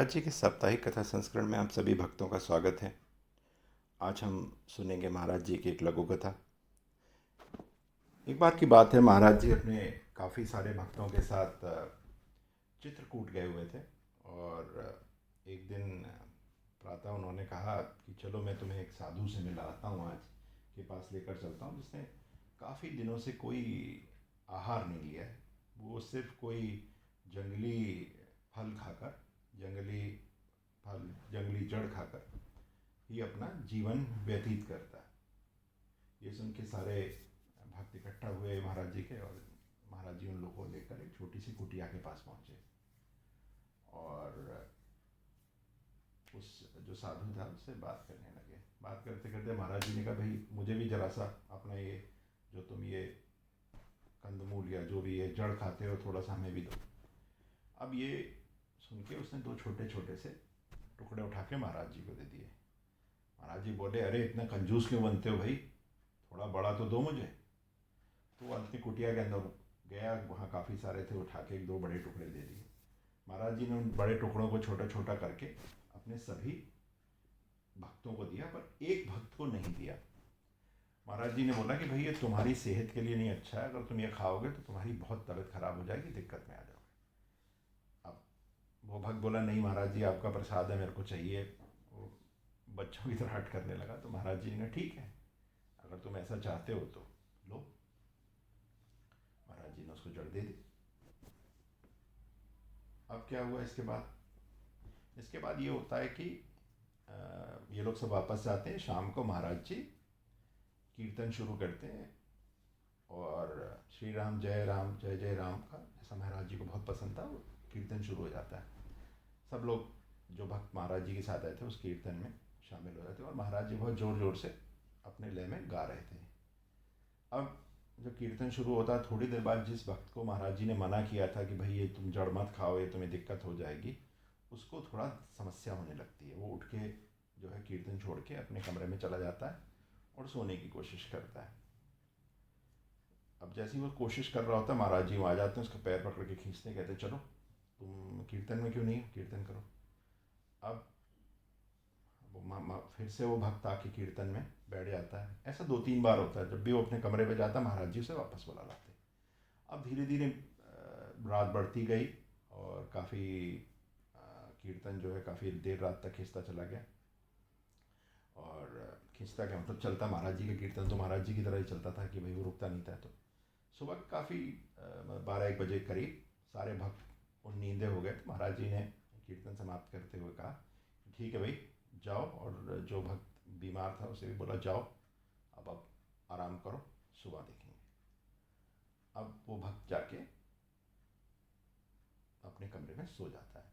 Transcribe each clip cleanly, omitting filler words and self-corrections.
महाराज जी के साप्ताहिक कथा संस्करण में आप सभी भक्तों का स्वागत है। आज हम सुनेंगे महाराज जी की एक लघु कथा। एक बार की बात है, महाराज जी अपने काफ़ी सारे भक्तों के साथ चित्रकूट गए हुए थे और एक दिन प्रातः उन्होंने कहा कि चलो मैं तुम्हें एक साधु से मिलाता हूँ, आज के पास लेकर चलता हूँ, जिसने काफ़ी दिनों से कोई आहार नहीं लिया है। वो सिर्फ कोई जंगली फल खाकर, जंगली फल जंगली जड़ खाकर ही अपना जीवन व्यतीत करता है। ये सुन के सारे भक्त इकट्ठा हुए महाराज जी के, और महाराज जी उन लोगों को लेकर एक छोटी सी कुटिया के पास पहुँचे और उस जो साधु था उससे बात करने लगे। बात करते करते महाराज जी ने कहा, भाई मुझे भी जरा सा अपना ये जो तुम ये कंदमूल या जो भी ये जड़ खाते हो थोड़ा सा हमें भी दो। अब ये सुन के उसने दो छोटे छोटे से टुकड़े उठा के महाराज जी को दे दिए। महाराज जी बोले, अरे इतना कंजूस क्यों बनते हो भाई, थोड़ा बड़ा तो दो मुझे। तो वो अंत में कुटिया के अंदर गया, वहाँ काफ़ी सारे थे, उठा के एक दो बड़े टुकड़े दे दिए। महाराज जी ने उन बड़े टुकड़ों को छोटा छोटा करके अपने सभी भक्तों को दिया, पर एक भक्त को नहीं दिया। महाराज जी ने बोला कि भाई ये तुम्हारी सेहत के लिए नहीं अच्छा है, अगर तुम ये खाओगे तो तुम्हारी बहुत तबीयत खराब हो जाएगी, दिक्कत में आ जाओगे। अब वो भक्त बोला, नहीं महाराज जी आपका प्रसाद है, मेरे को चाहिए। वो बच्चों की तरह हट करने लगा। तो महाराज जी ने, ठीक है अगर तुम ऐसा चाहते हो तो लो। महाराज जी ने उसको जड़ दे दी। अब क्या हुआ इसके बाद? इसके बाद ये होता है कि ये लोग सब वापस जाते हैं। शाम को महाराज जी कीर्तन शुरू करते हैं और श्री राम जय जय राम का, जैसा महाराज जी को बहुत पसंद था, वो कीर्तन शुरू हो जाता है। सब लोग जो भक्त महाराज जी के साथ आए थे उस कीर्तन में शामिल हो जाते हैं और महाराज जी बहुत ज़ोर ज़ोर से अपने लय में गा रहे थे। अब जब कीर्तन शुरू होता है, थोड़ी देर बाद जिस भक्त को महाराज जी ने मना किया था कि भाई ये तुम जड़ मत खाओ, ये तुम्हें दिक्कत हो जाएगी, उसको थोड़ा समस्या होने लगती है। वो उठ के जो है कीर्तन छोड़ के अपने कमरे में चला जाता है और सोने की कोशिश करता है। अब जैसे ही वो कोशिश कर रहा होता है, महाराज जी वहाँ आ जाते हैं, उसका पैर पकड़ के खींचते, कहते चलो तुम कीर्तन में क्यों नहीं हो, कीर्तन करो। अब वो फिर से वो भक्त आके कीर्तन में बैठ जाता है। ऐसा दो तीन बार होता है। जब भी वो अपने कमरे में जाता है, महाराज जी उसे वापस बुला लाते। अब धीरे धीरे रात बढ़ती गई और काफ़ी कीर्तन जो है काफ़ी देर रात तक खिंचता चला गया। और खिंचता क्या मतलब, चलता महाराज जी का कीर्तन तो महाराज जी की तरह ही चलता था कि भाई वो रुकता नहीं था। तो सुबह काफ़ी 12-1 बजे करीब सारे भक्त उन नींदे हो गए। तो महाराज जी ने कीर्तन समाप्त करते हुए कहा, ठीक है भाई जाओ, और जो भक्त बीमार था उसे भी बोला, जाओ अब आप आराम करो, सुबह देखेंगे। अब वो भक्त जाके अपने कमरे में सो जाता है।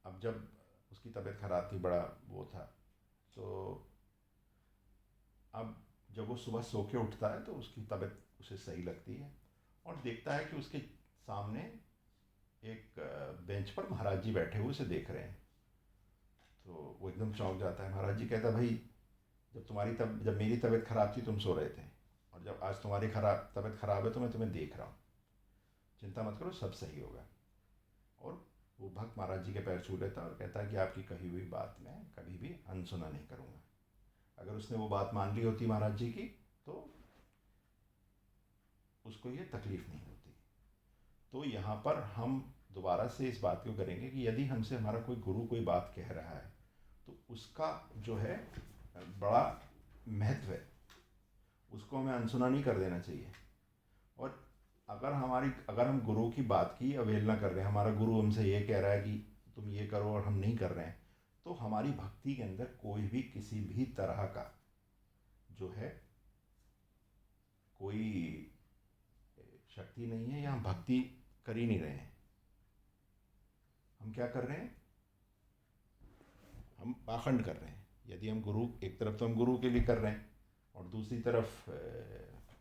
अब जब उसकी तबीयत खराब थी, बड़ा वो था, तो अब जब वो सुबह सो के उठता है तो उसकी तबीयत उसे सही लगती है और देखता है कि उसके सामने एक बेंच पर महाराज जी बैठे हुए उसे देख रहे हैं। तो वो एकदम चौंक जाता है। महाराज जी कहता, भाई जब मेरी तबीयत खराब थी तुम सो रहे थे, और जब आज तुम्हारी तबीयत खराब है तो मैं तुम्हें देख रहा हूँ, चिंता मत करो, सब सही होगा। और वो भक्त महाराज जी के पैर छू लेता है और कहता है कि आपकी कही हुई बात मैं कभी भी अनसुना नहीं करूँगा। अगर उसने वो बात मान ली होती महाराज जी की तो उसको ये तकलीफ नहीं होती। तो यहाँ पर हम दोबारा से इस बात को करेंगे कि यदि हमसे हमारा कोई गुरु कोई बात कह रहा है तो उसका जो है बड़ा महत्व है, उसको हमें अनसुना नहीं कर देना चाहिए। और अगर हम गुरु की बात की अवहेलना कर रहे हैं, हमारा गुरु हमसे ये कह रहा है कि तुम ये करो और हम नहीं कर रहे हैं, तो हमारी भक्ति के अंदर कोई भी किसी भी तरह का जो है कोई शक्ति नहीं है, या हम भक्ति कर ही नहीं रहे हैं। हम क्या कर रहे हैं, हम पाखंड कर रहे हैं। यदि हम गुरु, एक तरफ तो हम गुरु के लिए कर रहे हैं और दूसरी तरफ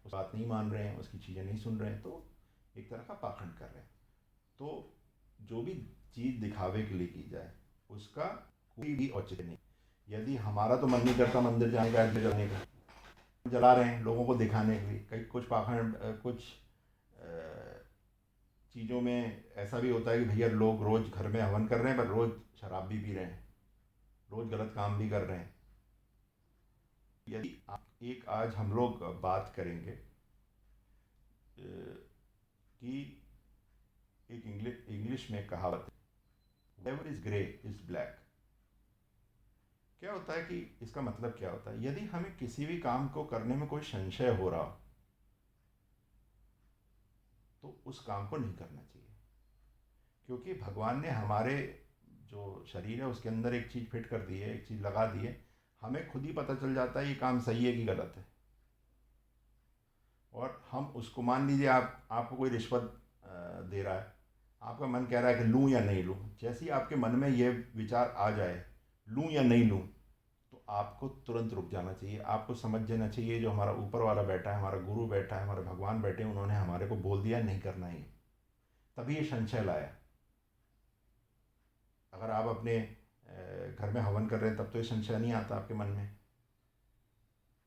उस बात नहीं मान रहे हैं, उसकी चीज़ें नहीं सुन रहे हैं, तो एक तरह का पाखंड कर रहे हैं। तो जो भी चीज़ दिखावे के लिए की जाए उसका कोई भी औचित्य नहीं। यदि हमारा तो मन नहीं करता मंदिर जाने का, ऐसे जाने का, जला रहे हैं लोगों को दिखाने के लिए, कई कुछ पाखंड कुछ चीज़ों में ऐसा भी होता है कि भैया लोग रोज़ घर में हवन कर रहे हैं पर रोज़ शराब भी पी रहे हैं, रोज़ गलत काम भी कर रहे हैं। यदि एक आज हम लोग बात करेंगे कि एक इंग्लिश में कहावत है, whatever is grey is black. क्या होता है कि इसका मतलब क्या होता है, यदि हमें किसी भी काम को करने में कोई संशय हो रहा हो तो उस काम को नहीं करना चाहिए। क्योंकि भगवान ने हमारे जो शरीर है उसके अंदर एक चीज़ फिट कर दी है, एक चीज़ लगा दी है, हमें खुद ही पता चल जाता है ये काम सही है कि गलत है। और हम उसको, मान लीजिए आपको कोई रिश्वत दे रहा है, आपका मन कह रहा है कि लूँ या नहीं लूँ, जैसे ही आपके मन में ये विचार आ जाए लूँ या नहीं लूँ, तो आपको तुरंत रुक जाना चाहिए। आपको समझ जाना चाहिए जो हमारा ऊपर वाला बैठा है, हमारा गुरु बैठा है, हमारे भगवान बैठे हैं, उन्होंने हमारे को बोल दिया नहीं करना ही। तभी ये संशय लाया। अगर आप अपने घर में हवन कर रहे हैं तब तो ये संशय नहीं आता आपके मन में।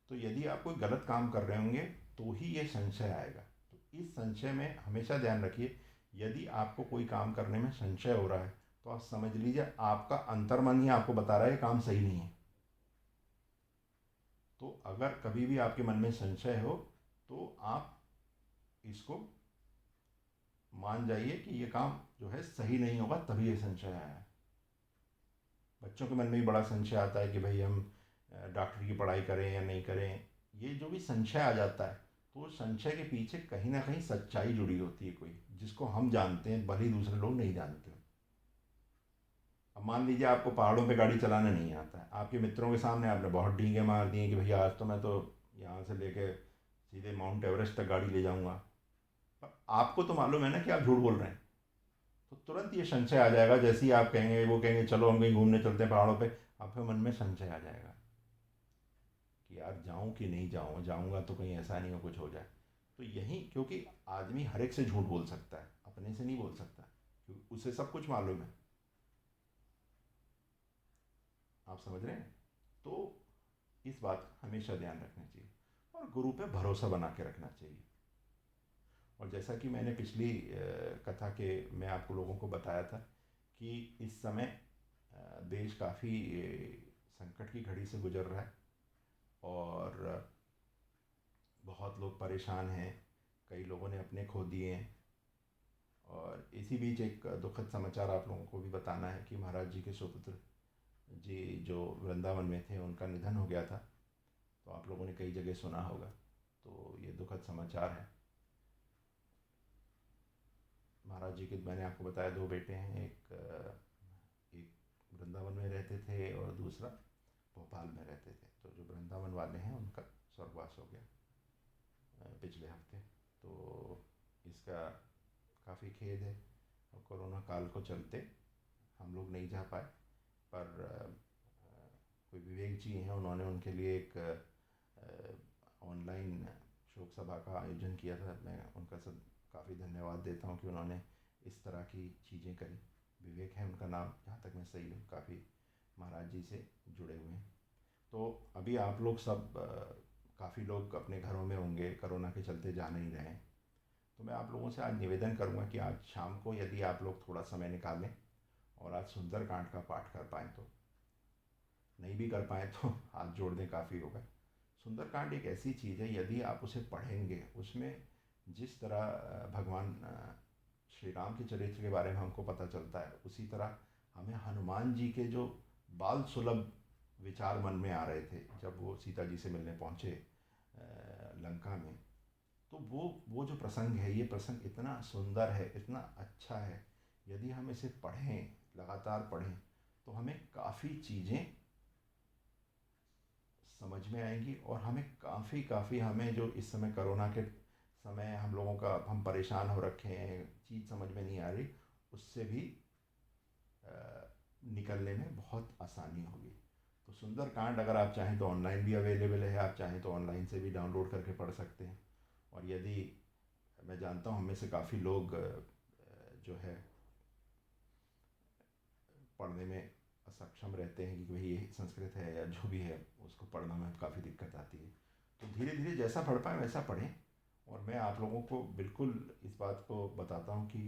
तो यदि आप कोई गलत काम कर रहे होंगे तो ही ये संशय आएगा। तो इस संशय में हमेशा ध्यान रखिए, यदि आपको कोई काम करने में संशय हो रहा है तो आप समझ लीजिए आपका अंतर्मन ही आपको बता रहा है ये काम सही नहीं है। तो अगर कभी भी आपके मन में संशय हो तो आप इसको मान जाइए कि ये काम जो है सही नहीं होगा, तभी ये संशय आया है। बच्चों के मन में भी बड़ा संशय आता है कि भाई हम डॉक्टर की पढ़ाई करें या नहीं करें। ये जो भी संशय आ जाता है तो उस संशय के पीछे कहीं ना कहीं सच्चाई जुड़ी होती है, कोई जिसको हम जानते हैं भले ही दूसरे लोग नहीं जानते। अब मान लीजिए आपको पहाड़ों पे गाड़ी चलाना नहीं आता है, आपके मित्रों के सामने आपने बहुत डींगे मार दिए कि भैया आज तो मैं तो यहाँ से लेके सीधे माउंट एवरेस्ट तक गाड़ी ले जाऊँगा। पर आपको तो मालूम है ना कि आप झूठ बोल रहे हैं। तो तुरंत ये संशय आ जाएगा, जैसे ही आप कहेंगे, वो कहेंगे चलो हम कहीं घूमने चलते हैं पहाड़ों पे, आपके मन में संशय आ जाएगा कि यार जाऊं कि नहीं जाऊं, जाऊंगा तो कहीं ऐसा नहीं हो कुछ हो जाए। तो यही, क्योंकि आदमी हर एक से झूठ बोल सकता है, अपने से नहीं बोल सकता, क्योंकि उसे सब कुछ मालूम है। आप समझ रहे हैं? तो इस बात का हमेशा ध्यान रखना चाहिए और गुरु पे भरोसा बना के रखना चाहिए। और जैसा कि मैंने पिछली कथा के मैं आपको लोगों को बताया था कि इस समय देश काफ़ी संकट की घड़ी से गुजर रहा है और बहुत लोग परेशान हैं, कई लोगों ने अपने खो दिए हैं। और इसी बीच एक दुखद समाचार आप लोगों को भी बताना है कि महाराज जी के सुपुत्र जी जो वृंदावन में थे उनका निधन हो गया था। तो आप लोगों ने कई जगह सुना होगा। तो ये दुखद समाचार है। महाराज जी के, मैंने आपको बताया, दो बेटे हैं, एक वृंदावन में रहते थे और दूसरा भोपाल में रहते थे। तो जो वृंदावन वाले हैं उनका स्वर्गवास हो गया पिछले हफ्ते। तो इसका काफ़ी खेद है और कोरोना काल को चलते हम लोग नहीं जा पाए। पर कोई विवेक जी हैं, उन्होंने उनके लिए एक ऑनलाइन शोक सभा का आयोजन किया था। मैं उनका सब काफ़ी धन्यवाद देता हूँ कि उन्होंने इस तरह की चीज़ें करी। विवेक है उनका नाम, जहाँ तक मैं सही हूँ, काफ़ी महाराज जी से जुड़े हुए हैं। तो अभी आप लोग सब काफ़ी लोग अपने घरों में होंगे, कोरोना के चलते जा नहीं रहे हैं। तो मैं आप लोगों से आज निवेदन करूंगा कि आज शाम को यदि आप लोग थोड़ा समय निकालें और आज सुंदरकांड का पाठ कर पाएँ तो, नहीं भी कर पाएँ तो हाथ जोड़ दें, काफ़ी होगा। सुंदरकांड एक ऐसी चीज़ है, यदि आप उसे पढ़ेंगे, उसमें जिस तरह भगवान श्री राम के चरित्र के बारे में हमको पता चलता है, उसी तरह हमें हनुमान जी के जो बाल सुलभ विचार मन में आ रहे थे जब वो सीता जी से मिलने पहुँचे लंका में। तो वो जो प्रसंग है, ये प्रसंग इतना सुंदर है, इतना अच्छा है। यदि हम इसे पढ़ें, लगातार पढ़ें, तो हमें काफ़ी चीज़ें समझ में आएंगी और हमें काफ़ी काफ़ी, हमें जो इस समय कोरोना के समय हम लोगों का, हम परेशान हो रखे हैं, चीज़ समझ में नहीं आ रही, उससे भी निकलने में बहुत आसानी होगी। तो सुंदरकांड अगर आप चाहें तो ऑनलाइन भी अवेलेबल है, आप चाहें तो ऑनलाइन से भी डाउनलोड करके पढ़ सकते हैं। और यदि, मैं जानता हूँ हम में से काफ़ी लोग जो है पढ़ने में असक्षम रहते हैं कि भाई ये संस्कृत है या जो भी है, उसको पढ़ना में काफ़ी दिक्कत आती है। तो धीरे धीरे जैसा पढ़ पाएँ वैसा पढ़ें और मैं आप लोगों को बिल्कुल इस बात को बताता हूँ कि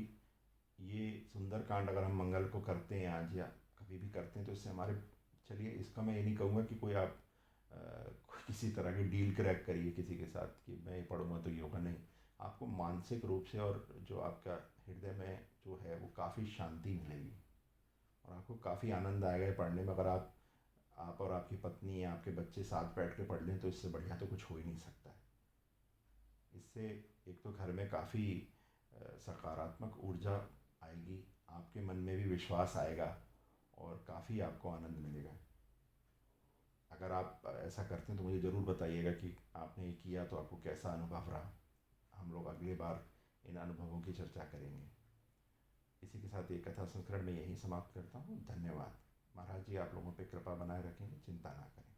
ये सुंदरकांड अगर हम मंगल को करते हैं आज या कभी भी करते हैं तो इससे हमारे, चलिए इसका मैं ये नहीं कहूँगा कि कोई आप कोई किसी तरह की डील क्रैक करिए किसी के साथ कि मैं ये पढ़ूंगा तो ये होगा, नहीं। आपको मानसिक रूप से और जो आपका हृदय में जो है वो काफ़ी शांति मिलेगी और आपको काफ़ी आनंद आएगा ये पढ़ने में। अगर आप और आपकी पत्नी या आपके बच्चे साथ बैठ के पढ़ लें तो इससे बढ़िया तो कुछ हो ही नहीं सकता है। इससे एक तो घर में काफ़ी सकारात्मक ऊर्जा आएगी, आपके मन में भी विश्वास आएगा और काफ़ी आपको आनंद मिलेगा। अगर आप ऐसा करते हैं तो मुझे ज़रूर बताइएगा कि आपने ये किया तो आपको कैसा अनुभव रहा। हम लोग अगली बार इन अनुभवों की चर्चा करेंगे। इसी के साथ ये कथा संस्करण में यहीं समाप्त करता हूँ। धन्यवाद। महाराज जी आप लोगों पे कृपा बनाए रखेंगे, चिंता ना करें।